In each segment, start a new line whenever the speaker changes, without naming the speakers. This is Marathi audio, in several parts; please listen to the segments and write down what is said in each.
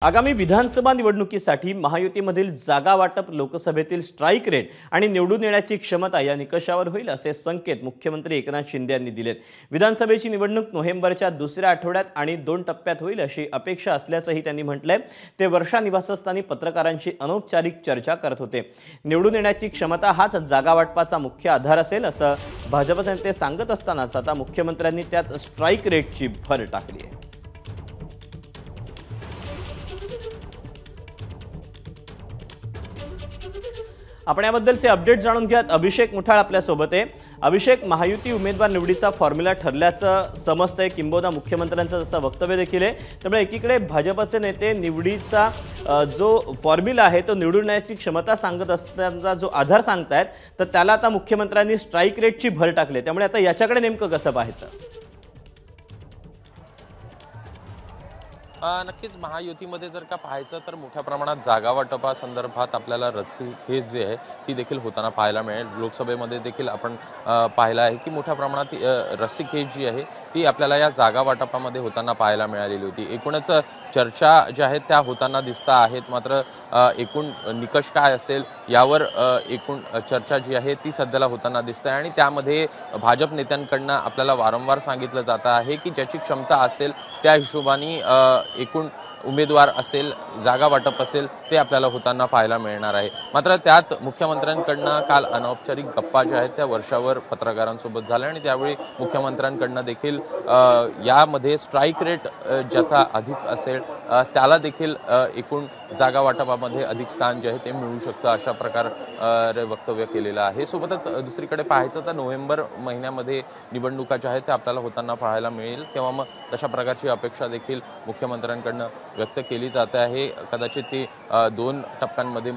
आगामी विधानसभा निवडणुकीसाठी महायुतीमधील जागा वाटप, लोकसभेतील स्ट्राईक रेट आणि निवडून येण्याची क्षमता या निकषावर होईल असे संकेत मुख्यमंत्री एकनाथ शिंदे यांनी दिलेत। विधानसभेची निवडणूक नोव्हेंबरच्या दुसऱ्या आठवड्यात आणि 2 टप्प्यात होईल अशी अपेक्षा असल्याचंही त्यांनी म्हटलंय। ते वर्षा निवासस्थानी पत्रकारांशी अनौपचारिक चर्चा करत होते। निवडून येण्याची क्षमता हाच जागा वाटपाचा मुख्य आधार असेल असं भाजप नेते सांगत असतानाच आता मुख्यमंत्र्यांनी त्यात स्ट्राईक रेटची भर टाकली आहे। आपण याबद्दलचे अपडेट जाणून घ्यात। अभिषेक मुठाळ आपल्या सोबत आहे। अभिषेक, महायुती उमेदवार निवडीचा फॉर्म्युला ठरल्याचं समजतंय, किंबहुना मुख्यमंत्र्यांचं जसं वक्तव्य देखील आहे। त्यामुळे एकीकडे भाजपचे नेते निवडीचा जो फॉर्म्युला आहे तो निवडून येण्याची क्षमता सांगत असताना जो आधार सांगतायत, तर त्याला आता मुख्यमंत्र्यांनी स्ट्राईक रेटची भर टाकली। त्यामुळे आता याच्याकडे नेमकं कसं पाहायचं?
नक्कीच महायुतीमध्ये जर का पाहायचं तर मोठ्या प्रमाणात जागा वाटपासंदर्भात आपल्याला रस्सीखेच जी आहे ती देखील होताना पाहायला मिळेल। लोकसभेमध्ये देखील आपण पाहिलं आहे की मोठ्या प्रमाणात रस्सीखेच जी आहे ती आपल्याला या जागा वाटपामध्ये होताना पाहायला मिळालेली होती। एकूणच चर्चा ज्या आहेत त्या होताना दिसत आहेत, मात्र एकूण निकष काय असेल यावर एकूण चर्चा जी आहे ती सध्याला होताना दिसते आणि त्यामध्ये भाजप नेत्यांकडनं आपल्याला वारंवार सांगितलं जात आहे की ज्याची क्षमता असेल त्या हिशोबाने एकूण उमेदवार असेल, जागा वाटप असेल ते आपल्याला होताना पाहायला मिळणार आहे। मात्र त्यात मुख्यमंत्र्यांकडनं काल अनौपचारिक गप्पा ज्या आहेत त्या वर्षावर पत्रकारांसोबत झाल्या आणि त्यावेळी मुख्यमंत्र्यांकडनं देखील यामध्ये स्ट्राईक रेट ज्याचा अधिक असेल त्याला देखील एकूण जागा वाटपामध्ये अधिक स्थान जे आहे ते मिळू शकतं अशा प्रकारे वक्तव्य केलेलं आहे। सोबतच दुसरीकडे पाहायचं तर नोव्हेंबर महिन्यामध्ये निवडणुका ज्या आहेत त्या आपल्याला होताना पाहायला मिळेल, तेव्हा मग तशा प्रकारची अपेक्षा देखील मुख्यमंत्र्यांकडनं व्यक्त केली जात आहे। कदाचित ती 2 टप्प्यांमध्ये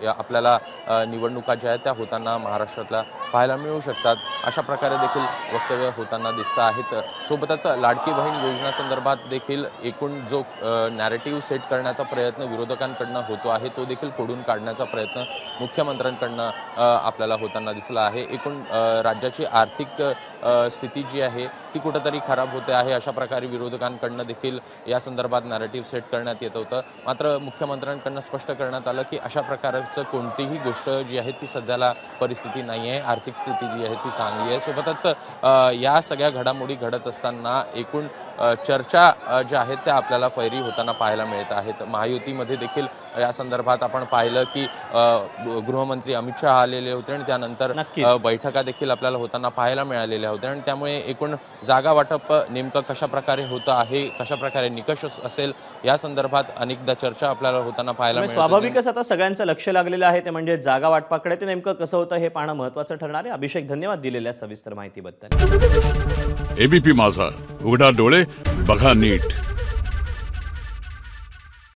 आपल्याला निवडणुका ज्या आहेत त्या होताना महाराष्ट्रातल्या पाहायला मिळू शकतात अशा प्रकारे देखील वक्तव्य होताना दिसत आहेत। सोबतच लाडकी बहीण योजनेसंदर्भात देखील एकूण जो नॅरेटिव्ह सेट करण्याचा प्रयत्न विरोधकांकडनं होतो आहे तो देखील फोडून काढण्याचा प्रयत्न मुख्यमंत्र्यांकडनं आपल्याला होताना दिसला आहे। एकूण राज्याची आर्थिक स्थिती जी आहे ती कुठेतरी खराब होते आहे अशा प्रकारे विरोधकांकडनं देखील या संदर्भात नॅरेटिव्ह सेट करण्यात येत होतं। मात्र मुख्यमंत्र्यांकडनं स्पष्ट करण्यात आलं की अशा प्रकारचं कोणतीही गोष्ट जी आहे ती सध्याला परिस्थिती नाही आहे, आर्थिक स्थिती जी आहे ती चांगली आहे। सोबतच या सगळ्या घडामोडी घडत असताना एकूण चर्चा ज्या आहेत त्या आपल्याला फैरी होताना पाहायला मिळत आहेत। महायुतीमध्ये देखील या संदर्भात आपण पाहिलं की गृहमंत्री अमित शहा आलेले होते आणि त्यानंतर बैठका देखील आपल्याला होताना पाहायला मिळालेल्या होत्या आणि त्यामुळे एकूण जागा वाटप नेमकं कशा प्रकारे होतं आहे, कशा प्रकारे निकष असेल या संदर्भात अनेकदा चर्चा आपल्याला होताना पाहायला मिळते।
स्वाभाविकच आता सगळ्यांचं लक्ष लागलेलं आहे ते म्हणजे जागा वाटपाकडे, ते नेमकं कसं होतं हे पाहणं महत्त्वाचं ठरणार आहे। अभिषेक, धन्यवाद दिलेल्या सविस्तर माहितीबद्दल।
एबीपी माझा, उघडा डोळे बघा नीट।